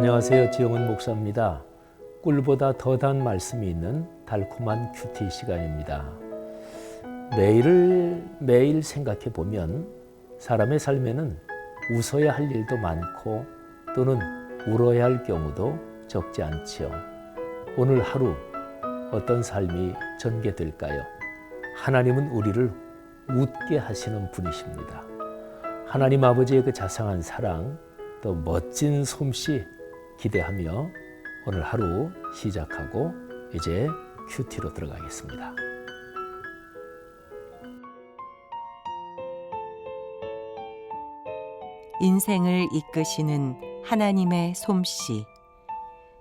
안녕하세요. 지영은 목사입니다. 꿀보다 더 단 말씀이 있는 달콤한 큐티 시간입니다. 매일을 매일 생각해 보면 사람의 삶에는 웃어야 할 일도 많고 또는 울어야 할 경우도 적지 않지요. 오늘 하루 어떤 삶이 전개될까요? 하나님은 우리를 웃게 하시는 분이십니다. 하나님 아버지의 그 자상한 사랑, 또 멋진 솜씨 기대하며 오늘 하루 시작하고 이제 큐티로 들어가겠습니다. 인생을 이끄시는 하나님의 솜씨.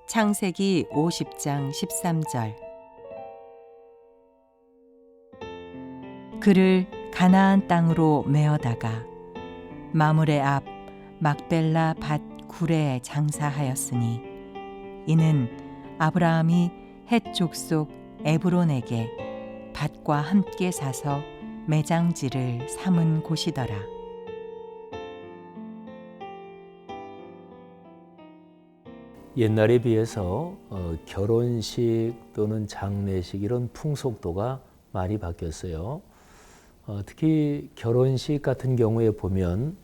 창세기 50장 13절. 그를 가나안 땅으로 메어다가 마므레 앞 막벨라 밭 구레에 장사하였으니 이는 아브라함이 헷 족속 에브론에게 밭과 함께 사서 매장지를 삼은 곳이더라. 옛날에 비해서 결혼식 또는 장례식 이런 풍속도가 많이 바뀌었어요. 특히 결혼식 같은 경우에 보면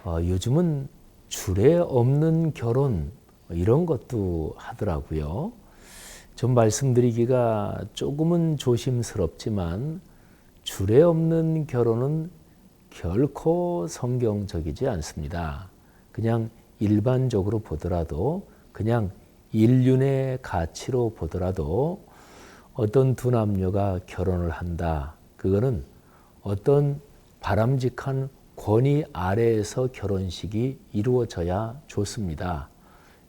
요즘은 주례 없는 결혼 이런 것도 하더라고요. 좀 말씀드리기가 조금은 조심스럽지만 주례 없는 결혼은 결코 성경적이지 않습니다. 그냥 일반적으로 보더라도 그냥 인륜의 가치로 보더라도 어떤 두 남녀가 결혼을 한다. 그거는 어떤 바람직한 권위 아래에서 결혼식이 이루어져야 좋습니다.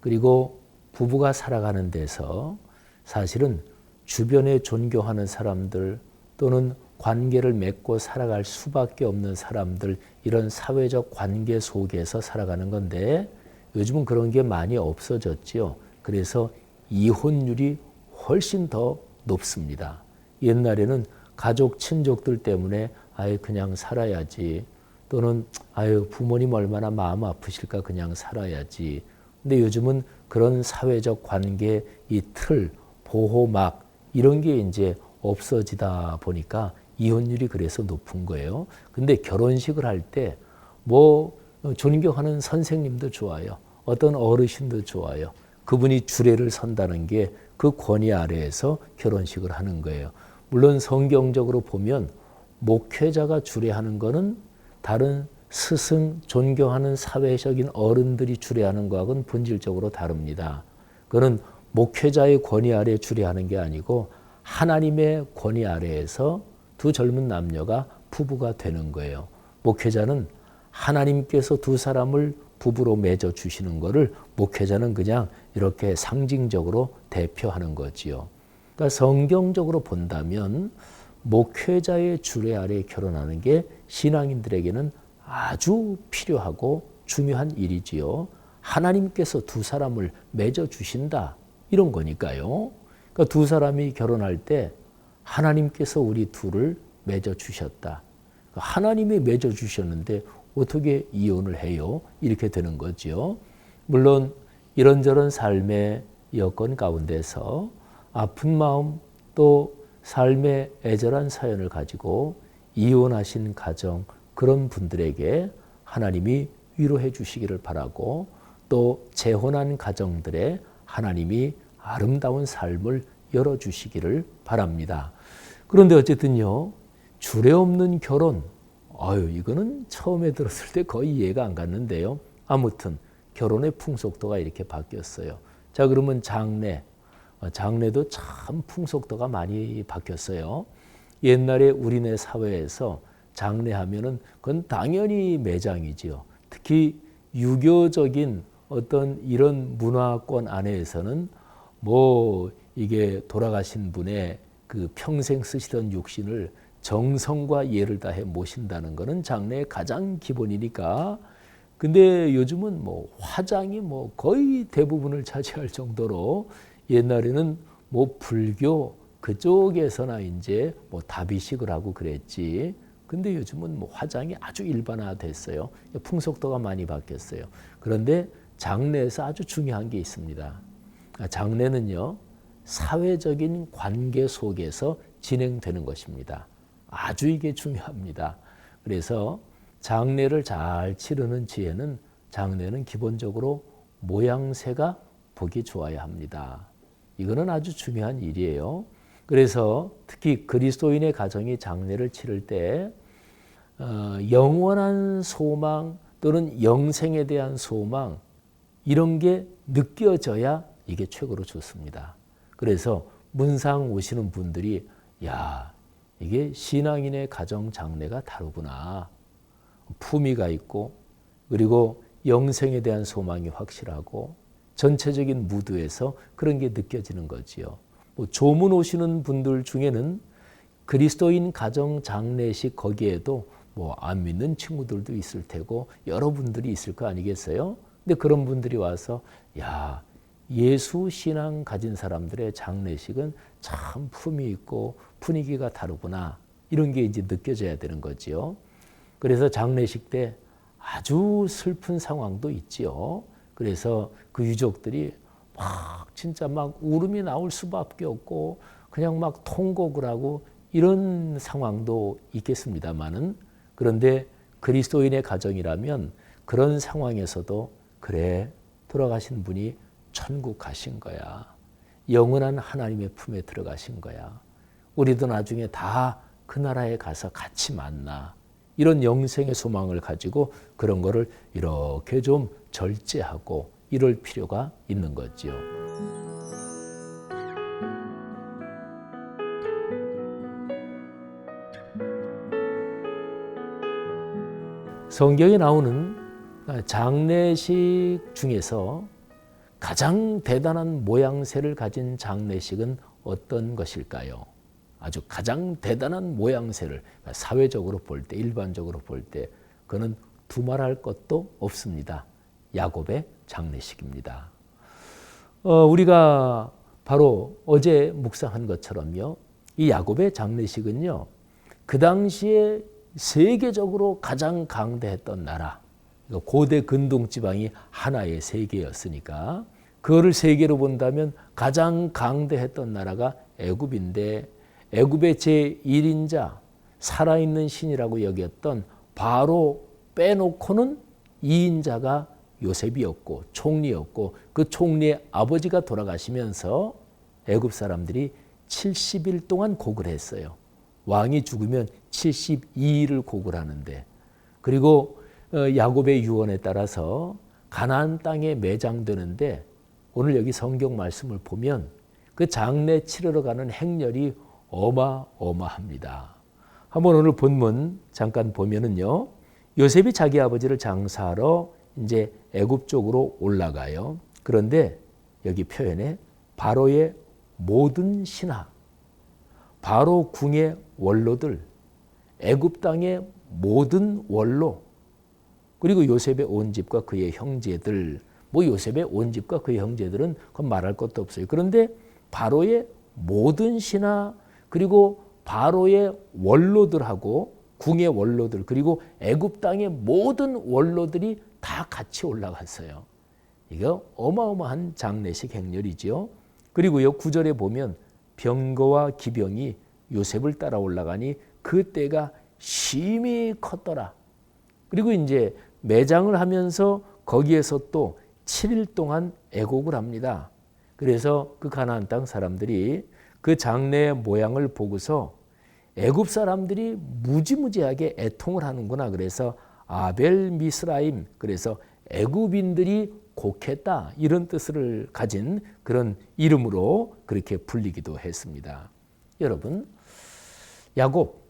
그리고 부부가 살아가는 데서 사실은 주변에 존경하는 사람들 또는 관계를 맺고 살아갈 수밖에 없는 사람들 이런 사회적 관계 속에서 살아가는 건데 요즘은 그런 게 많이 없어졌지요. 그래서 이혼율이 훨씬 더 높습니다. 옛날에는 가족 친족들 때문에 아예 그냥 살아야지 또는 아유 부모님 얼마나 마음 아프실까 그냥 살아야지. 근데 요즘은 그런 사회적 관계 이 틀, 보호막 이런 게 이제 없어지다 보니까 이혼율이 그래서 높은 거예요. 근데 결혼식을 할 때 뭐 존경하는 선생님도 좋아요. 어떤 어르신도 좋아요. 그분이 주례를 선다는 게 그 권위 아래에서 결혼식을 하는 거예요. 물론 성경적으로 보면 목회자가 주례하는 거는 다른 스승, 존경하는 사회적인 어른들이 주례하는 거하고는 본질적으로 다릅니다. 그거는 목회자의 권위 아래 주례하는 게 아니고 하나님의 권위 아래에서 두 젊은 남녀가 부부가 되는 거예요. 목회자는 하나님께서 두 사람을 부부로 맺어 주시는 거를 목회자는 그냥 이렇게 상징적으로 대표하는 거지요. 그러니까 성경적으로 본다면 목회자의 주례 아래 결혼하는 게 신앙인들에게는 아주 필요하고 중요한 일이지요. 하나님께서 두 사람을 맺어 주신다 이런 거니까요. 그러니까 두 사람이 결혼할 때 하나님께서 우리 둘을 맺어 주셨다. 하나님이 맺어 주셨는데 어떻게 이혼을 해요? 이렇게 되는 거죠. 물론 이런저런 삶의 여건 가운데서 아픈 마음 또 삶의 애절한 사연을 가지고 이혼하신 가정 그런 분들에게 하나님이 위로해 주시기를 바라고 또 재혼한 가정들의 하나님이 아름다운 삶을 열어주시기를 바랍니다. 그런데 어쨌든요. 주례 없는 결혼 이거는 처음에 들었을 때 거의 이해가 안 갔는데요. 아무튼 결혼의 풍속도가 이렇게 바뀌었어요. 자 그러면 장례도 참 풍속도가 많이 바뀌었어요. 옛날에 우리네 사회에서 장례하면은 그건 당연히 매장이지요. 특히 유교적인 어떤 이런 문화권 안에서는 뭐 이게 돌아가신 분의 그 평생 쓰시던 육신을 정성과 예를 다해 모신다는 것은 장례의 가장 기본이니까. 근데 요즘은 뭐 화장이 뭐 거의 대부분을 차지할 정도로 옛날에는 뭐 불교 그쪽에서나 이제 뭐 다비식을 하고 그랬지. 근데 요즘은 뭐 화장이 아주 일반화됐어요. 풍속도가 많이 바뀌었어요. 그런데 장래에서 아주 중요한 게 있습니다. 장래는요, 사회적인 관계 속에서 진행되는 것입니다. 아주 이게 중요합니다. 그래서 장례를 잘 치르는 지혜는 장례는 기본적으로 모양새가 보기 좋아야 합니다. 이거는 아주 중요한 일이에요. 그래서 특히 그리스도인의 가정이 장례를 치를 때 영원한 소망 또는 영생에 대한 소망 이런 게 느껴져야 이게 최고로 좋습니다. 그래서 문상 오시는 분들이 야, 이게 신앙인의 가정 장례가 다르구나. 품위가 있고 그리고 영생에 대한 소망이 확실하고 전체적인 무드에서 그런 게 느껴지는 거지요. 조문 오시는 분들 중에는 그리스도인 가정 장례식 거기에도 안 믿는 친구들도 있을 테고 여러분들이 있을 거 아니겠어요? 근데 그런 분들이 와서 야, 예수 신앙 가진 사람들의 장례식은 참 품이 있고 분위기가 다르구나. 이런 게 이제 느껴져야 되는 거지요. 그래서 장례식 때 아주 슬픈 상황도 있지요. 그래서 그 유족들이 진짜 막 울음이 나올 수밖에 없고 그냥 막 통곡을 하고 이런 상황도 있겠습니다만은 그런데 그리스도인의 가정이라면 그런 상황에서도 그래 돌아가신 분이 천국 가신 거야. 영원한 하나님의 품에 들어가신 거야. 우리도 나중에 다 그 나라에 가서 같이 만나. 이런 영생의 소망을 가지고 그런 거를 이렇게 좀 절제하고 이럴 필요가 있는 거지요. 성경에 나오는 장례식 중에서 가장 대단한 모양새를 가진 장례식은 어떤 것일까요? 아주 가장 대단한 모양새를 사회적으로 볼 때, 일반적으로 볼 때 그는 두말할 것도 없습니다. 야곱의 장례식입니다. 우리가 바로 어제 묵상한 것처럼요. 이 야곱의 장례식은요. 그 당시에 세계적으로 가장 강대했던 나라, 고대 근동지방이 하나의 세계였으니까 그거를 세계로 본다면 가장 강대했던 나라가 애굽인데 애굽의 제1인자 살아있는 신이라고 여겼던 바로 빼놓고는 2인자가 요셉이었고 총리였고 그 총리의 아버지가 돌아가시면서 애굽 사람들이 70일 동안 곡을 했어요. 왕이 죽으면 72일을 곡을 하는데 그리고 야곱의 유언에 따라서 가나안 땅에 매장되는데 오늘 여기 성경 말씀을 보면 그 장례 치르러 가는 행렬이 어마어마합니다. 한번 오늘 본문 잠깐 보면은요. 요셉이 자기 아버지를 장사하러 이제 애굽 쪽으로 올라가요. 그런데 여기 표현에 바로의 모든 신하, 바로 궁의 원로들, 애굽 땅의 모든 원로, 그리고 요셉의 온 집과 그의 형제들, 요셉의 온 집과 그의 형제들은 그건 말할 것도 없어요. 그런데 바로의 모든 신하, 그리고 바로의 원로들하고 궁의 원로들, 그리고 애굽 땅의 모든 원로들이 다 같이 올라갔어요. 이거 어마어마한 장례식 행렬이죠. 그리고요 9절에 보면 병거와 기병이 요셉을 따라 올라가니 그 때가 심히 컸더라. 그리고 이제 매장을 하면서 거기에서 또 7일 동안 애곡을 합니다. 그래서 그 가나안 땅 사람들이 그 장례의 모양을 보고서 애굽 사람들이 무지무지하게 애통을 하는구나. 그래서 아벨 미스라임, 그래서 애굽인들이 곡했다 이런 뜻을 가진 그런 이름으로 그렇게 불리기도 했습니다. 여러분, 야곱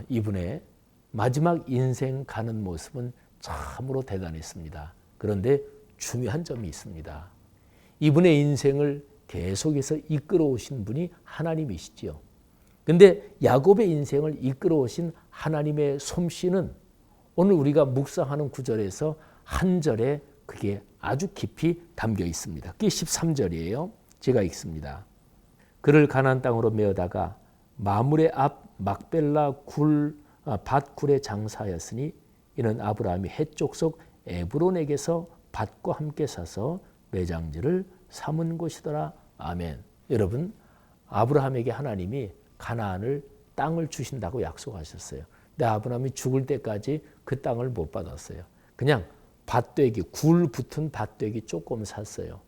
이분의 마지막 인생 가는 모습은 참으로 대단했습니다. 그런데 중요한 점이 있습니다. 이분의 인생을 계속해서 이끌어 오신 분이 하나님이시지요. 근데 야곱의 인생을 이끌어 오신 하나님의 솜씨는 오늘 우리가 묵상하는 구절에서 한 절에 그게 아주 깊이 담겨 있습니다. 그게 13절이에요. 제가 읽습니다. 그를 가나안 땅으로 메어다가 마므레 앞 막벨라 밭굴에 장사하였으니 이는 아브라함이 해쪽 속 에브론에게서 밭과 함께 사서 매장지를 삼은 곳이더라. 아멘. 여러분, 아브라함에게 하나님이 가나안을 땅을 주신다고 약속하셨어요. 근데 아브라함이 죽을 때까지 그 땅을 못 받았어요. 그냥 밭되기, 굴 붙은 밭되기 조금 샀어요.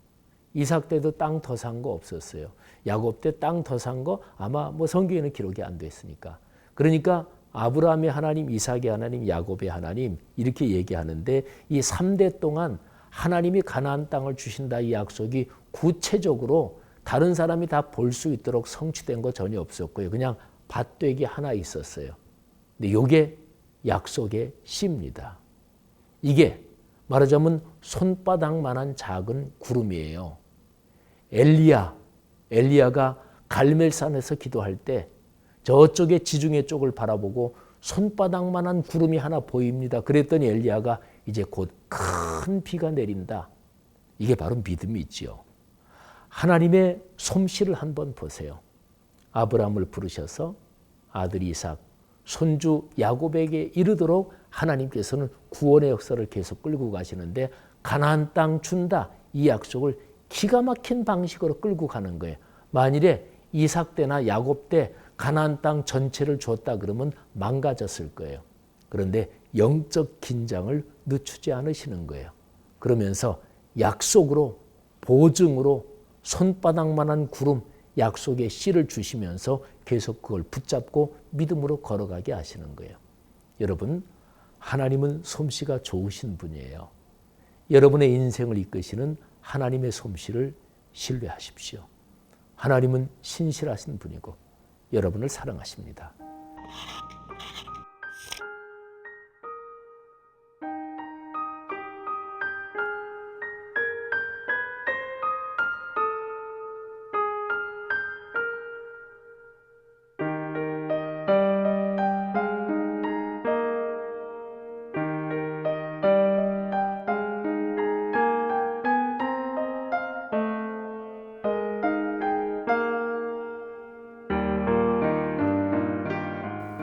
이삭 때도 땅 더 산 거 없었어요. 야곱 때 땅 더 산 거 아마 성경에는 기록이 안 됐으니까. 그러니까 아브라함의 하나님, 이삭의 하나님, 야곱의 하나님 이렇게 얘기하는데 이 3대 동안 하나님이 가나안 땅을 주신다 이 약속이 구체적으로 다른 사람이 다 볼 수 있도록 성취된 거 전혀 없었고요. 그냥 밭되기 하나 있었어요. 근데 이게 약속의 씨입니다. 이게 말하자면 손바닥만한 작은 구름이에요. 엘리야가 갈멜산에서 기도할 때 저쪽에 지중해 쪽을 바라보고 손바닥만한 구름이 하나 보입니다. 그랬더니 엘리야가 이제 곧 큰 비가 내린다. 이게 바로 믿음이지요. 하나님의 솜씨를 한번 보세요. 아브라함을 부르셔서 아들 이삭, 손주 야곱에게 이르도록 하나님께서는 구원의 역사를 계속 끌고 가시는데 가나안 땅 준다. 이 약속을 기가 막힌 방식으로 끌고 가는 거예요. 만일에 이삭 때나 야곱 때 가나안 땅 전체를 줬다 그러면 망가졌을 거예요. 그런데 영적 긴장을 늦추지 않으시는 거예요. 그러면서 약속으로 보증으로 손바닥만한 구름 약속의 씨를 주시면서 계속 그걸 붙잡고 믿음으로 걸어가게 하시는 거예요. 여러분, 하나님은 솜씨가 좋으신 분이에요. 여러분의 인생을 이끄시는 하나님의 솜씨를 신뢰하십시오. 하나님은 신실하신 분이고 여러분을 사랑하십니다.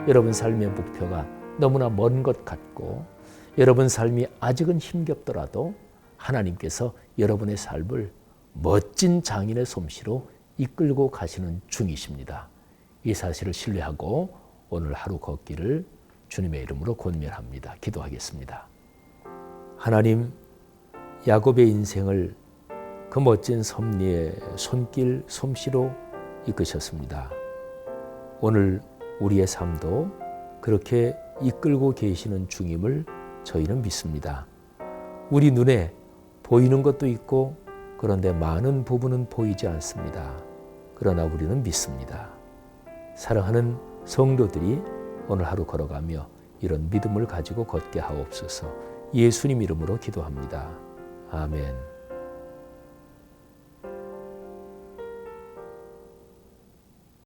여러분 삶의 목표가 너무나 먼 것 같고 여러분 삶이 아직은 힘겹더라도 하나님께서 여러분의 삶을 멋진 장인의 솜씨로 이끌고 가시는 중이십니다. 이 사실을 신뢰하고 오늘 하루 걷기를 주님의 이름으로 권면합니다. 기도하겠습니다. 하나님, 야곱의 인생을 그 멋진 섭리의 손길 솜씨로 이끄셨습니다. 오늘 우리의 삶도 그렇게 이끌고 계시는 중임을 저희는 믿습니다. 우리 눈에 보이는 것도 있고 그런데 많은 부분은 보이지 않습니다. 그러나 우리는 믿습니다. 사랑하는 성도들이 오늘 하루 걸어가며 이런 믿음을 가지고 걷게 하옵소서. 예수님 이름으로 기도합니다. 아멘.